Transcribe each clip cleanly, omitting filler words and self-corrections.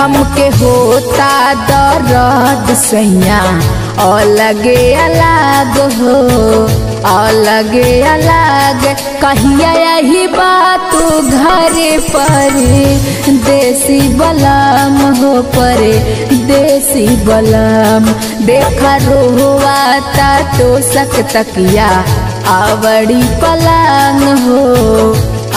हमके होता दर्द सैया अलगे अलग हो, अलगे अलग कहिया यही बात घरे पर देसी बलम हो परे देसी बलम। देखा रोवाता तो सक तकिया आवड़ी पलंग हो,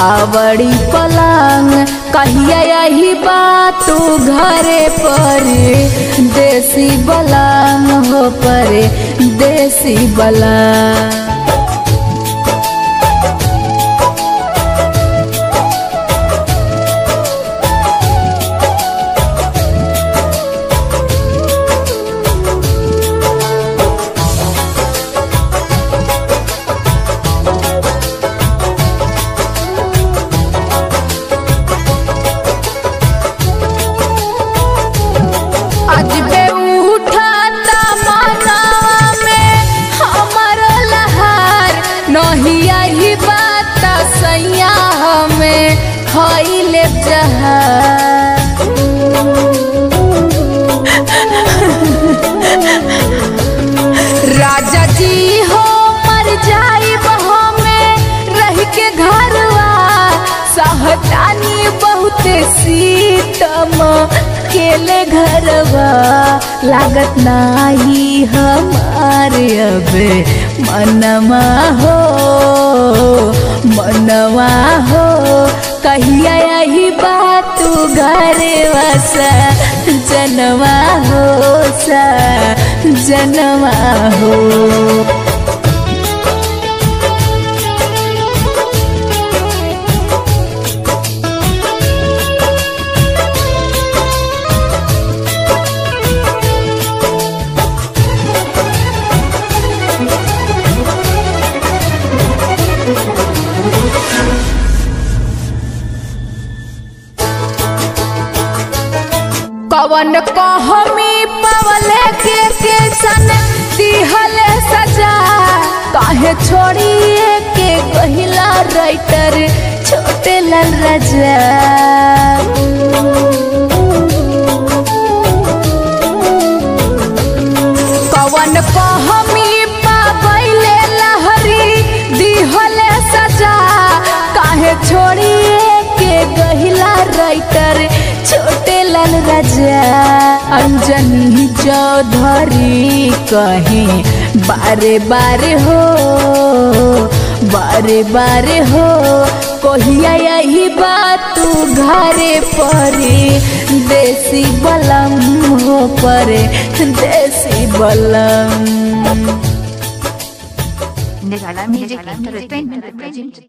आवड़ी पलंग कहिया यही बात घरे पर देसी बलम हो परे देसी बलम। खइले राजा जी हो मर जाई में रह के घरवा सहतानी बहुत सीतम केले घरवा लागत नाही हमारे अब मनवा हो, मनवा हो कहिया यही बात घरे वसा जनवा हो सा जनवा हो। कवन कहमी पवले के सन दिहले सजा काहे छोड़िए के कहिला राइटर छोटे लाल राजा। कवन कहमी पावले लहरी दिहले सजा काहे छोड़िए के कहिला राइटर छोटे लाल राजा। अंजनी चौधरी कहीं बारे बारे हो, बारे बारे हो कहिया यही बात घरे परे देसी बलम हो परे देसी बलम। Nirala Music Entertainment presents